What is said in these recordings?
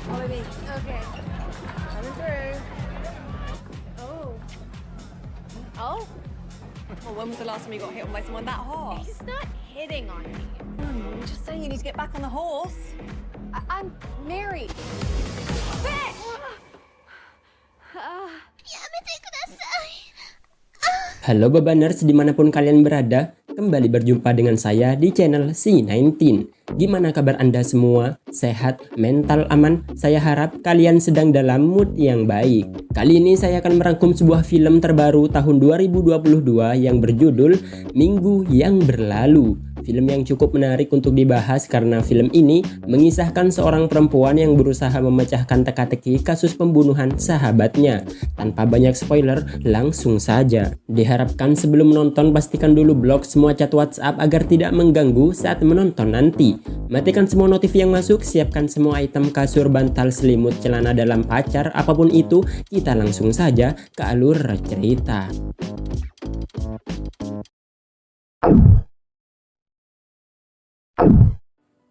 Follow me. Okay. Coming through. Oh. Oh? Well, when was the last time you got hit on by someone that hard? He's not hitting on me. I'm just saying you need to get back on the horse. I'm married. Bitch! Halo Babaners dimanapun kalian berada, kembali berjumpa dengan saya di channel C19. Gimana kabar Anda semua? Sehat? Mental aman? Saya harap kalian sedang dalam mood yang baik. Kali ini saya akan merangkum sebuah film terbaru tahun 2022 yang berjudul Minggu yang Berlalu. Film yang cukup menarik untuk dibahas karena film ini mengisahkan seorang perempuan yang berusaha memecahkan teka-teki kasus pembunuhan sahabatnya. Tanpa banyak spoiler, langsung saja. Diharapkan sebelum menonton pastikan dulu blok semua chat WhatsApp agar tidak mengganggu saat menonton nanti. Matikan semua notif yang masuk, siapkan semua item kasur, bantal, selimut, celana dalam pacar, apapun itu, kita langsung saja ke alur cerita.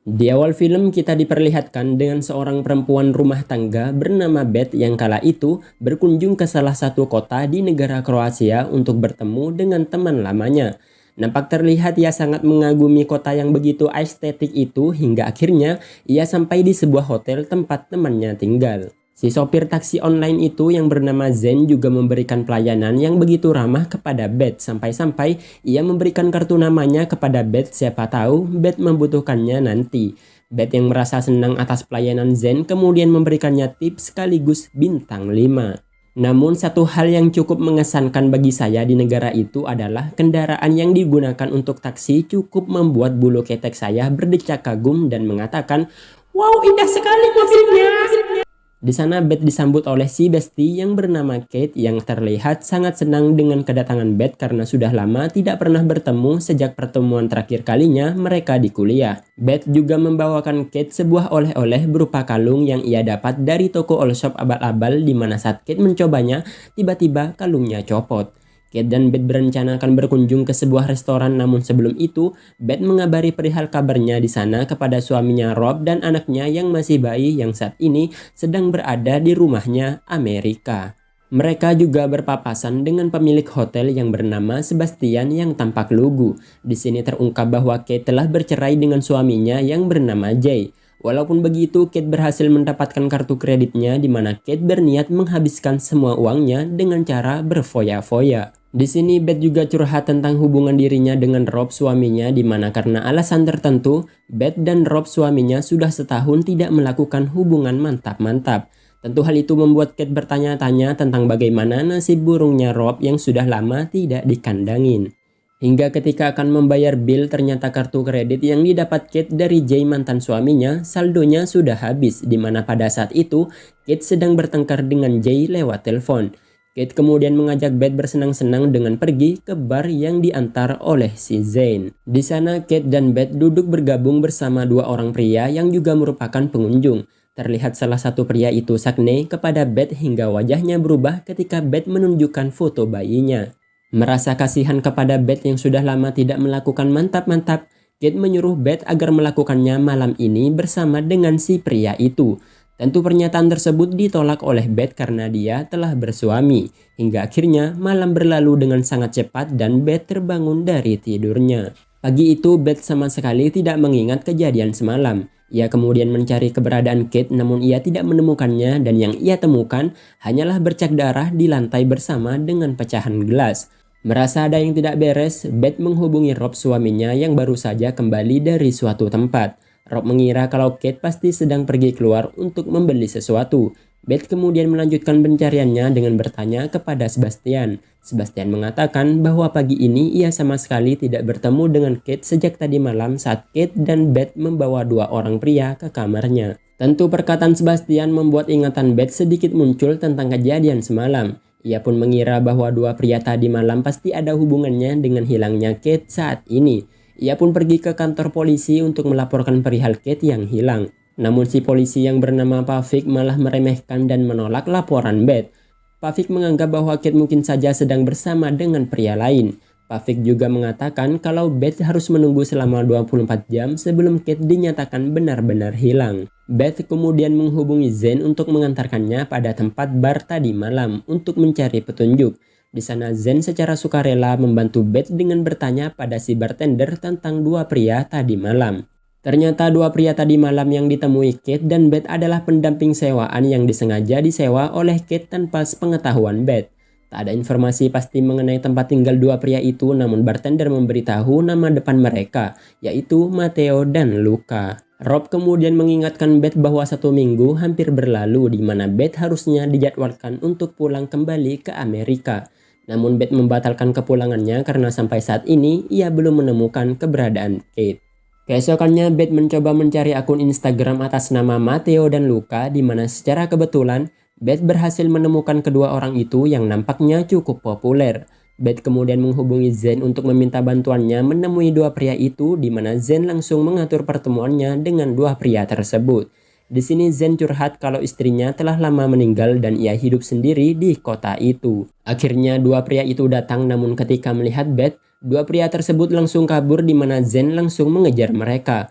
Di awal film kita diperlihatkan dengan seorang perempuan rumah tangga bernama Beth yang kala itu berkunjung ke salah satu kota di negara Kroasia untuk bertemu dengan teman lamanya. Nampak terlihat ia sangat mengagumi kota yang begitu estetik itu hingga akhirnya ia sampai di sebuah hotel tempat temannya tinggal. Si sopir taksi online itu yang bernama Zen juga memberikan pelayanan yang begitu ramah kepada Beth sampai-sampai ia memberikan kartu namanya kepada Beth, siapa tahu Beth membutuhkannya nanti. Beth yang merasa senang atas pelayanan Zen kemudian memberikannya tips sekaligus bintang 5. Namun satu hal yang cukup mengesankan bagi saya di negara itu adalah kendaraan yang digunakan untuk taksi cukup membuat bulu ketek saya berdecak kagum dan mengatakan, "Wow, indah sekali mobilnya." Di sana Beth disambut oleh si bestie yang bernama Kate yang terlihat sangat senang dengan kedatangan Beth karena sudah lama tidak pernah bertemu sejak pertemuan terakhir kalinya mereka di kuliah. Beth juga membawakan Kate sebuah oleh-oleh berupa kalung yang ia dapat dari toko all shop abal-abal di mana saat Kate mencobanya, tiba-tiba kalungnya copot. Kate dan Beth berencana akan berkunjung ke sebuah restoran, namun sebelum itu Beth mengabari perihal kabarnya di sana kepada suaminya Rob dan anaknya yang masih bayi yang saat ini sedang berada di rumahnya Amerika. Mereka juga berpapasan dengan pemilik hotel yang bernama Sebastian yang tampak lugu. Di sini terungkap bahwa Kate telah bercerai dengan suaminya yang bernama Jay. Walaupun begitu, Kate berhasil mendapatkan kartu kreditnya di mana Kate berniat menghabiskan semua uangnya dengan cara berfoya-foya. Di sini Beth juga curhat tentang hubungan dirinya dengan Rob suaminya di mana karena alasan tertentu, Beth dan Rob suaminya sudah setahun tidak melakukan hubungan mantap-mantap. Tentu hal itu membuat Kate bertanya-tanya tentang bagaimana nasib burungnya Rob yang sudah lama tidak dikandangin. Hingga ketika akan membayar bill ternyata kartu kredit yang didapat Kate dari Jay mantan suaminya saldonya sudah habis di mana pada saat itu Kate sedang bertengkar dengan Jay lewat telepon. Kate kemudian mengajak Beth bersenang-senang dengan pergi ke bar yang diantar oleh si Zane. Di sana Kate dan Beth duduk bergabung bersama dua orang pria yang juga merupakan pengunjung. Terlihat salah satu pria itu sakne kepada Beth hingga wajahnya berubah ketika Beth menunjukkan foto bayinya. Merasa kasihan kepada Beth yang sudah lama tidak melakukan mantap-mantap, Kate menyuruh Beth agar melakukannya malam ini bersama dengan si pria itu. Tentu pernyataan tersebut ditolak oleh Beth karena dia telah bersuami. Hingga akhirnya malam berlalu dengan sangat cepat dan Beth terbangun dari tidurnya. Pagi itu Beth sama sekali tidak mengingat kejadian semalam. Ia kemudian mencari keberadaan Kate namun ia tidak menemukannya dan yang ia temukan hanyalah bercak darah di lantai bersama dengan pecahan gelas. Merasa ada yang tidak beres, Beth menghubungi Rob suaminya yang baru saja kembali dari suatu tempat. Rob mengira kalau Kate pasti sedang pergi keluar untuk membeli sesuatu. Beth kemudian melanjutkan pencariannya dengan bertanya kepada Sebastian. Sebastian mengatakan bahwa pagi ini ia sama sekali tidak bertemu dengan Kate sejak tadi malam saat Kate dan Beth membawa dua orang pria ke kamarnya. Tentu perkataan Sebastian membuat ingatan Beth sedikit muncul tentang kejadian semalam. Ia pun mengira bahwa dua pria tadi malam pasti ada hubungannya dengan hilangnya Kate saat ini. Ia pun pergi ke kantor polisi untuk melaporkan perihal Kate yang hilang. Namun si polisi yang bernama Pavik malah meremehkan dan menolak laporan Beth. Pavik menganggap bahwa Kate mungkin saja sedang bersama dengan pria lain. Pavik juga mengatakan kalau Beth harus menunggu selama 24 jam sebelum Kate dinyatakan benar-benar hilang. Beth kemudian menghubungi Zane untuk mengantarkannya pada tempat bar tadi malam untuk mencari petunjuk. Di sana Zane secara sukarela membantu Beth dengan bertanya pada si bartender tentang dua pria tadi malam. Ternyata dua pria tadi malam yang ditemui Kate dan Beth adalah pendamping sewaan yang disengaja disewa oleh Kate tanpa sepengetahuan Beth. Tak ada informasi pasti mengenai tempat tinggal dua pria itu, namun bartender memberitahu nama depan mereka, yaitu Matteo dan Luca. Rob kemudian mengingatkan Beth bahwa 1 minggu hampir berlalu di mana Beth harusnya dijadwalkan untuk pulang kembali ke Amerika. Namun Beth membatalkan kepulangannya karena sampai saat ini ia belum menemukan keberadaan Kate. Keesokannya Beth mencoba mencari akun Instagram atas nama Matteo dan Luca di mana secara kebetulan Beth berhasil menemukan kedua orang itu yang nampaknya cukup populer. Beth kemudian menghubungi Zane untuk meminta bantuannya menemui dua pria itu di mana Zane langsung mengatur pertemuannya dengan dua pria tersebut. Di sini Zane curhat kalau istrinya telah lama meninggal dan ia hidup sendiri di kota itu. Akhirnya dua pria itu datang, namun ketika melihat Beth, dua pria tersebut langsung kabur di mana Zane langsung mengejar mereka.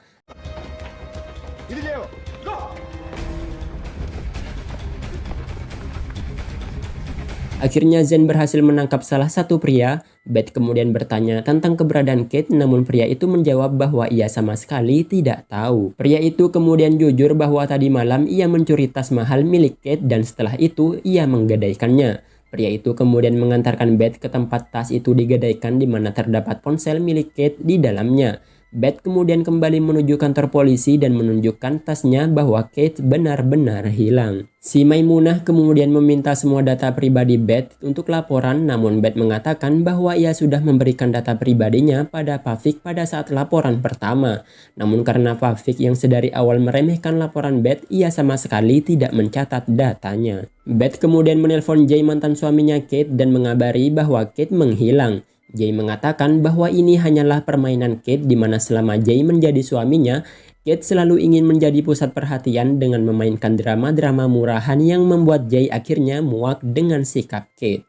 Akhirnya Zane berhasil menangkap salah satu pria. Beth kemudian bertanya tentang keberadaan Kate, namun pria itu menjawab bahwa ia sama sekali tidak tahu. Pria itu kemudian jujur bahwa tadi malam ia mencuri tas mahal milik Kate dan setelah itu ia menggadaikannya. Pria itu kemudian mengantarkan Beth ke tempat tas itu digadaikan di mana terdapat ponsel milik Kate di dalamnya. Beth kemudian kembali menuju kantor polisi dan menunjukkan tasnya bahwa Kate benar-benar hilang. Si Maimunah kemudian meminta semua data pribadi Beth untuk laporan, namun Beth mengatakan bahwa ia sudah memberikan data pribadinya pada Pavik pada saat laporan pertama. Namun karena Pavik yang sedari awal meremehkan laporan Beth, ia sama sekali tidak mencatat datanya. Beth kemudian menelpon Jay, mantan suaminya Kate, dan mengabari bahwa Kate menghilang. Jay mengatakan bahwa ini hanyalah permainan Kate di mana selama Jay menjadi suaminya, Kate selalu ingin menjadi pusat perhatian dengan memainkan drama-drama murahan yang membuat Jay akhirnya muak dengan sikap Kate.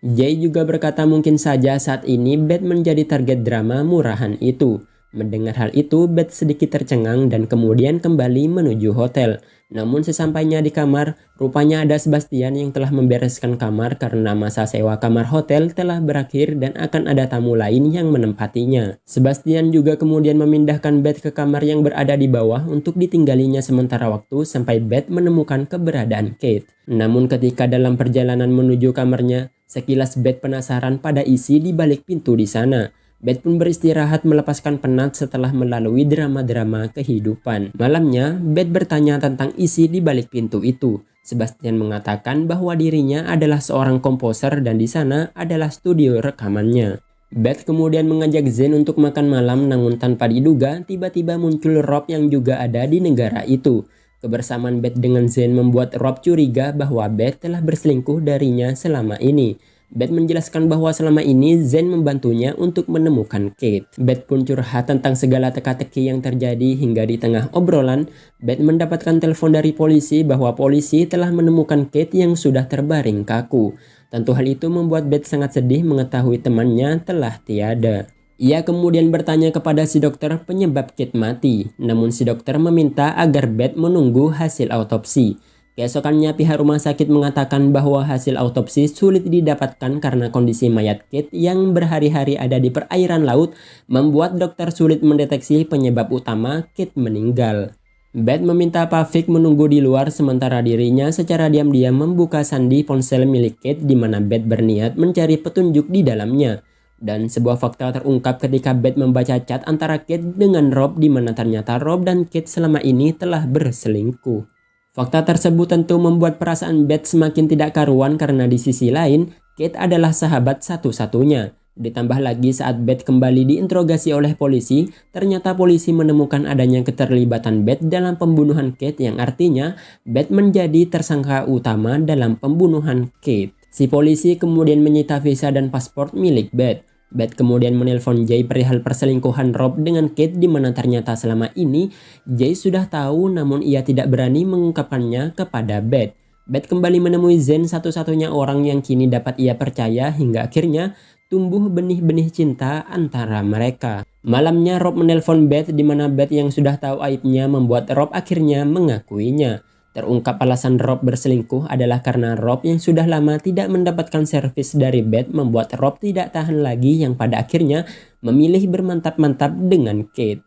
Jay juga berkata mungkin saja saat ini Beth menjadi target drama murahan itu. Mendengar hal itu, Beth sedikit tercengang dan kemudian kembali menuju hotel. Namun sesampainya di kamar, rupanya ada Sebastian yang telah membereskan kamar karena masa sewa kamar hotel telah berakhir dan akan ada tamu lain yang menempatinya. Sebastian juga kemudian memindahkan Beth ke kamar yang berada di bawah untuk ditinggalinya sementara waktu sampai Beth menemukan keberadaan Kate. Namun ketika dalam perjalanan menuju kamarnya, sekilas Beth penasaran pada isi di balik pintu di sana. Beth pun beristirahat melepaskan penat setelah melalui drama-drama kehidupan. Malamnya, Beth bertanya tentang isi di balik pintu itu. Sebastian mengatakan bahwa dirinya adalah seorang komposer dan di sana adalah studio rekamannya. Beth kemudian mengajak Zane untuk makan malam, namun tanpa diduga tiba-tiba muncul Rob yang juga ada di negara itu. Kebersamaan Beth dengan Zane membuat Rob curiga bahwa Beth telah berselingkuh darinya selama ini. Beth menjelaskan bahwa selama ini Zane membantunya untuk menemukan Kate. Beth pun curhat tentang segala teka-teki yang terjadi hingga di tengah obrolan, Beth mendapatkan telepon dari polisi bahwa polisi telah menemukan Kate yang sudah terbaring kaku. Tentu hal itu membuat Beth sangat sedih mengetahui temannya telah tiada. Ia kemudian bertanya kepada si dokter penyebab Kate mati, namun si dokter meminta agar Beth menunggu hasil autopsi. Keesokannya pihak rumah sakit mengatakan bahwa hasil autopsi sulit didapatkan karena kondisi mayat Kate yang berhari-hari ada di perairan laut membuat dokter sulit mendeteksi penyebab utama Kate meninggal. Beth meminta Pavik menunggu di luar sementara dirinya secara diam-diam membuka sandi ponsel milik Kate di mana Beth berniat mencari petunjuk di dalamnya. Dan sebuah fakta terungkap ketika Beth membaca chat antara Kate dengan Rob di mana ternyata Rob dan Kate selama ini telah berselingkuh. Fakta tersebut tentu membuat perasaan Beth semakin tidak karuan karena di sisi lain, Kate adalah sahabat satu-satunya. Ditambah lagi saat Beth kembali diinterogasi oleh polisi, ternyata polisi menemukan adanya keterlibatan Beth dalam pembunuhan Kate yang artinya Beth menjadi tersangka utama dalam pembunuhan Kate. Si polisi kemudian menyita visa dan paspor milik Beth. Beth kemudian menelpon Jay perihal perselingkuhan Rob dengan Kate di mana ternyata selama ini Jay sudah tahu namun ia tidak berani mengungkapkannya kepada Beth. Beth kembali menemui Zane, satu-satunya orang yang kini dapat ia percaya hingga akhirnya tumbuh benih-benih cinta antara mereka. Malamnya Rob menelpon Beth di mana Beth yang sudah tahu aibnya membuat Rob akhirnya mengakuinya. Terungkap alasan Rob berselingkuh adalah karena Rob yang sudah lama tidak mendapatkan servis dari Beth membuat Rob tidak tahan lagi yang pada akhirnya memilih bermantap-mantap dengan Kate.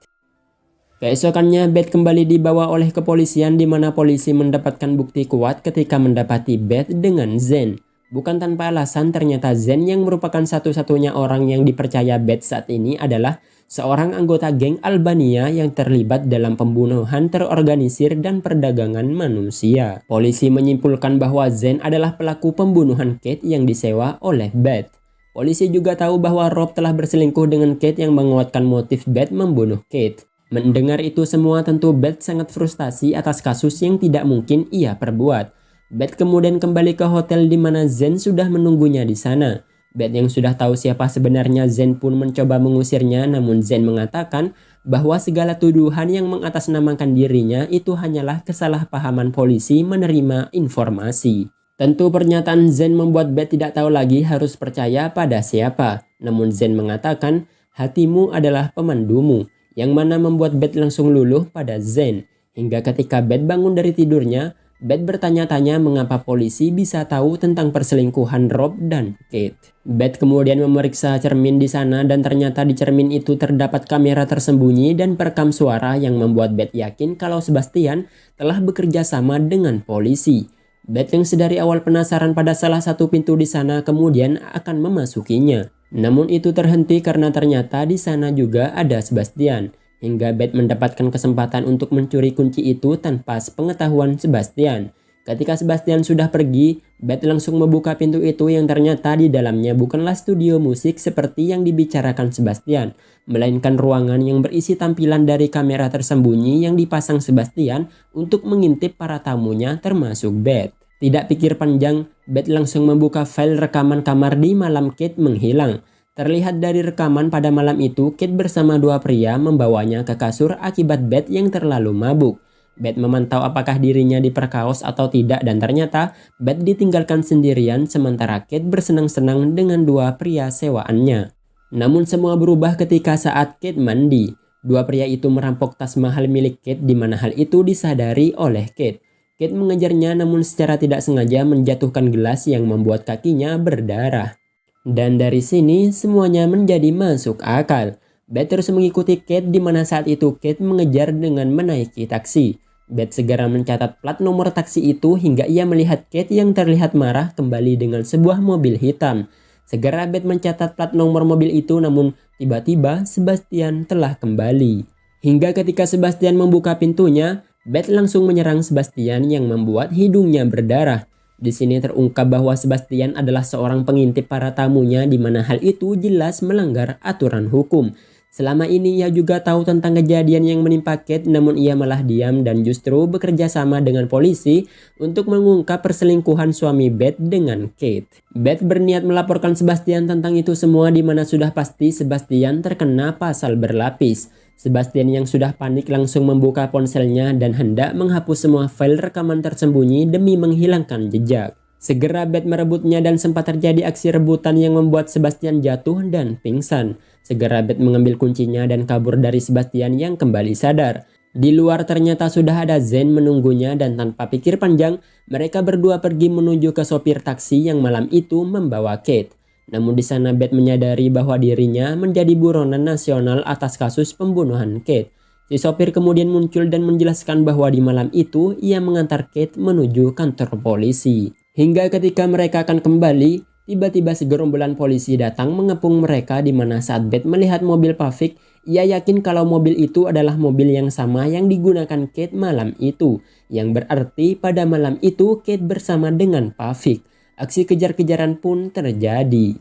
Keesokannya Beth kembali dibawa oleh kepolisian di mana polisi mendapatkan bukti kuat ketika mendapati Beth dengan Zen. Bukan tanpa alasan ternyata Zen yang merupakan satu-satunya orang yang dipercaya Beth saat ini adalah seorang anggota geng Albania yang terlibat dalam pembunuhan terorganisir dan perdagangan manusia. Polisi menyimpulkan bahwa Zen adalah pelaku pembunuhan Kate yang disewa oleh Beth. Polisi juga tahu bahwa Rob telah berselingkuh dengan Kate yang menguatkan motif Beth membunuh Kate. Mendengar itu semua tentu Beth sangat frustasi atas kasus yang tidak mungkin ia perbuat. Beth kemudian kembali ke hotel di mana Zen sudah menunggunya di sana. Beth yang sudah tahu siapa sebenarnya Zen pun mencoba mengusirnya, namun Zen mengatakan bahwa segala tuduhan yang mengatasnamakan dirinya itu hanyalah kesalahpahaman polisi menerima informasi. Tentu pernyataan Zen membuat Beth tidak tahu lagi harus percaya pada siapa. Namun Zen mengatakan, hatimu adalah pemandumu, yang mana membuat Beth langsung luluh pada Zen. Hingga ketika Beth bangun dari tidurnya, Beth bertanya-tanya mengapa polisi bisa tahu tentang perselingkuhan Rob dan Kate. Beth kemudian memeriksa cermin di sana dan ternyata di cermin itu terdapat kamera tersembunyi dan perekam suara yang membuat Beth yakin kalau Sebastian telah bekerja sama dengan polisi. Beth yang sedari awal penasaran pada salah satu pintu di sana kemudian akan memasukinya. Namun itu terhenti karena ternyata di sana juga ada Sebastian. Hingga Beth mendapatkan kesempatan untuk mencuri kunci itu tanpa sepengetahuan Sebastian. Ketika Sebastian sudah pergi, Beth langsung membuka pintu itu yang ternyata di dalamnya bukanlah studio musik seperti yang dibicarakan Sebastian, melainkan ruangan yang berisi tampilan dari kamera tersembunyi yang dipasang Sebastian untuk mengintip para tamunya termasuk Beth. Tidak pikir panjang, Beth langsung membuka file rekaman kamar di malam Kate menghilang. Terlihat dari rekaman pada malam itu, Kate bersama dua pria membawanya ke kasur akibat Beth yang terlalu mabuk. Beth memantau apakah dirinya diperkaos atau tidak dan ternyata Beth ditinggalkan sendirian sementara Kate bersenang-senang dengan dua pria sewaannya. Namun semua berubah ketika saat Kate mandi. Dua pria itu merampok tas mahal milik Kate di mana hal itu disadari oleh Kate. Kate mengejarnya namun secara tidak sengaja menjatuhkan gelas yang membuat kakinya berdarah. Dan dari sini semuanya menjadi masuk akal. Beth terus mengikuti Kate di mana saat itu Kate mengejar dengan menaiki taksi. Beth segera mencatat plat nomor taksi itu hingga ia melihat Kate yang terlihat marah kembali dengan sebuah mobil hitam. Segera Beth mencatat plat nomor mobil itu namun tiba-tiba Sebastian telah kembali. Hingga ketika Sebastian membuka pintunya, Beth langsung menyerang Sebastian yang membuat hidungnya berdarah. Di sini terungkap bahwa Sebastian adalah seorang pengintip para tamunya di mana hal itu jelas melanggar aturan hukum. Selama ini ia juga tahu tentang kejadian yang menimpa Kate namun ia malah diam dan justru bekerja sama dengan polisi untuk mengungkap perselingkuhan suami Beth dengan Kate. Beth berniat melaporkan Sebastian tentang itu semua di mana sudah pasti Sebastian terkena pasal berlapis. Sebastian yang sudah panik langsung membuka ponselnya dan hendak menghapus semua file rekaman tersembunyi demi menghilangkan jejak. Segera Beth merebutnya dan sempat terjadi aksi rebutan yang membuat Sebastian jatuh dan pingsan. Segera Beth mengambil kuncinya dan kabur dari Sebastian yang kembali sadar. Di luar ternyata sudah ada Zen menunggunya dan tanpa pikir panjang, mereka berdua pergi menuju ke sopir taksi yang malam itu membawa Kate. Namun di sana Beth menyadari bahwa dirinya menjadi buronan nasional atas kasus pembunuhan Kate. Si sopir kemudian muncul dan menjelaskan bahwa di malam itu ia mengantar Kate menuju kantor polisi. Hingga ketika mereka akan kembali, tiba-tiba segerombolan polisi datang mengepung mereka di mana saat Beth melihat mobil Pavik, ia yakin kalau mobil itu adalah mobil yang sama yang digunakan Kate malam itu. Yang berarti pada malam itu Kate bersama dengan Pavik. Aksi kejar-kejaran pun terjadi.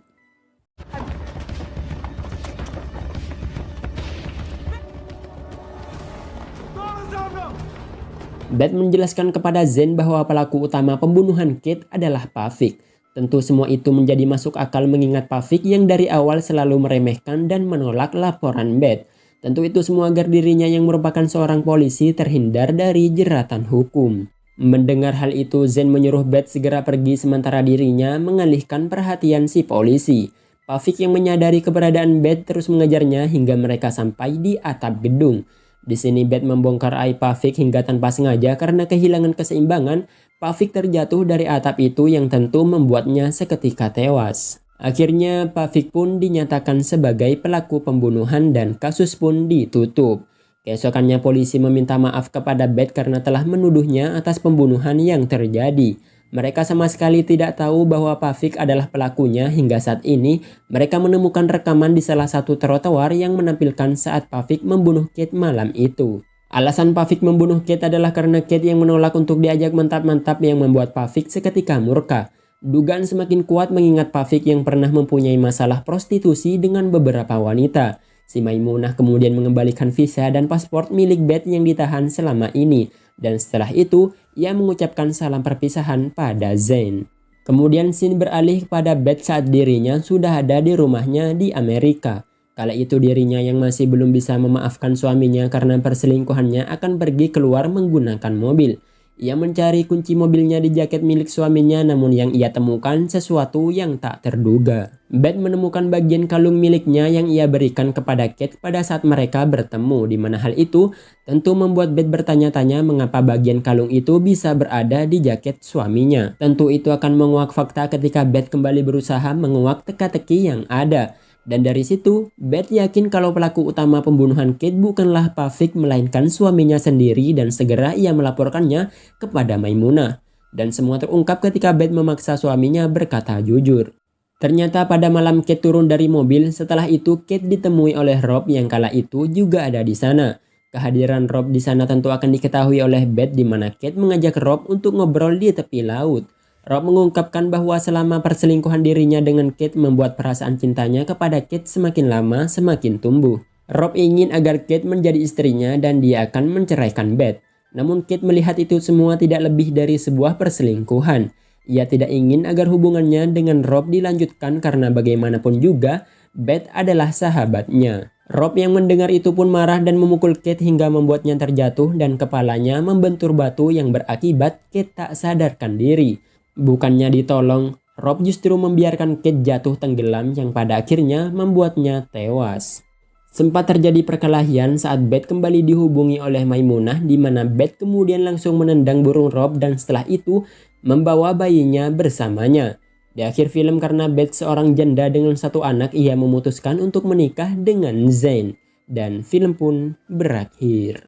Beth menjelaskan kepada Zen bahwa pelaku utama pembunuhan Kate adalah Pavik. Tentu semua itu menjadi masuk akal mengingat Pavik yang dari awal selalu meremehkan dan menolak laporan Beth. Tentu itu semua agar dirinya yang merupakan seorang polisi terhindar dari jeratan hukum. Mendengar hal itu, Zen menyuruh Beth segera pergi sementara dirinya mengalihkan perhatian si polisi. Pavik yang menyadari keberadaan Beth terus mengejarnya hingga mereka sampai di atap gedung. Di sini Beth membongkar aib Pavik hingga tanpa sengaja karena kehilangan keseimbangan, Pavik terjatuh dari atap itu yang tentu membuatnya seketika tewas. Akhirnya Pavik pun dinyatakan sebagai pelaku pembunuhan dan kasus pun ditutup. Keesokannya polisi meminta maaf kepada Beth karena telah menuduhnya atas pembunuhan yang terjadi. Mereka sama sekali tidak tahu bahwa Pavik adalah pelakunya hingga saat ini mereka menemukan rekaman di salah satu trotoar yang menampilkan saat Pavik membunuh Kate malam itu. Alasan Pavik membunuh Kate adalah karena Kate yang menolak untuk diajak mantap-mantap yang membuat Pavik seketika murka. Dugaan semakin kuat mengingat Pavik yang pernah mempunyai masalah prostitusi dengan beberapa wanita. Si Maimunah kemudian mengembalikan visa dan paspor milik Beth yang ditahan selama ini. Dan setelah itu, ia mengucapkan salam perpisahan pada Zane. Kemudian scene beralih kepada Beth saat dirinya sudah ada di rumahnya di Amerika. Kala itu dirinya yang masih belum bisa memaafkan suaminya karena perselingkuhannya akan pergi keluar menggunakan mobil. Ia mencari kunci mobilnya di jaket milik suaminya, namun yang ia temukan sesuatu yang tak terduga. Beth menemukan bagian kalung miliknya yang ia berikan kepada Kate pada saat mereka bertemu, di mana hal itu tentu membuat Beth bertanya-tanya mengapa bagian kalung itu bisa berada di jaket suaminya. Tentu itu akan menguak fakta ketika Beth kembali berusaha menguak teka-teki yang ada. Dan dari situ, Beth yakin kalau pelaku utama pembunuhan Kate bukanlah Pavik melainkan suaminya sendiri dan segera ia melaporkannya kepada Maimunah. Dan semua terungkap ketika Beth memaksa suaminya berkata jujur. Ternyata pada malam Kate turun dari mobil, setelah itu Kate ditemui oleh Rob yang kala itu juga ada di sana. Kehadiran Rob di sana tentu akan diketahui oleh Beth di mana Kate mengajak Rob untuk ngobrol di tepi laut. Rob mengungkapkan bahwa selama perselingkuhan dirinya dengan Kate membuat perasaan cintanya kepada Kate semakin lama semakin tumbuh. Rob ingin agar Kate menjadi istrinya dan dia akan menceraikan Beth. Namun Kate melihat itu semua tidak lebih dari sebuah perselingkuhan. Ia tidak ingin agar hubungannya dengan Rob dilanjutkan karena bagaimanapun juga Beth adalah sahabatnya. Rob yang mendengar itu pun marah dan memukul Kate hingga membuatnya terjatuh dan kepalanya membentur batu yang berakibat Kate tak sadarkan diri. Bukannya ditolong, Rob justru membiarkan Kate jatuh tenggelam yang pada akhirnya membuatnya tewas. Sempat terjadi perkelahian saat Beth kembali dihubungi oleh Maimunah di mana Beth kemudian langsung menendang burung Rob dan setelah itu membawa bayinya bersamanya. Di akhir film karena Beth seorang janda dengan satu anak, ia memutuskan untuk menikah dengan Zane. Dan film pun berakhir.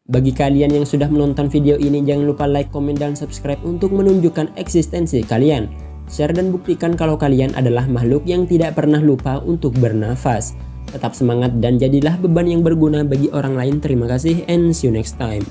Bagi kalian yang sudah menonton video ini, jangan lupa like, komen, dan subscribe untuk menunjukkan eksistensi kalian. Share dan buktikan kalau kalian adalah makhluk yang tidak pernah lupa untuk bernafas. Tetap semangat dan jadilah beban yang berguna bagi orang lain. Terima kasih and see you next time.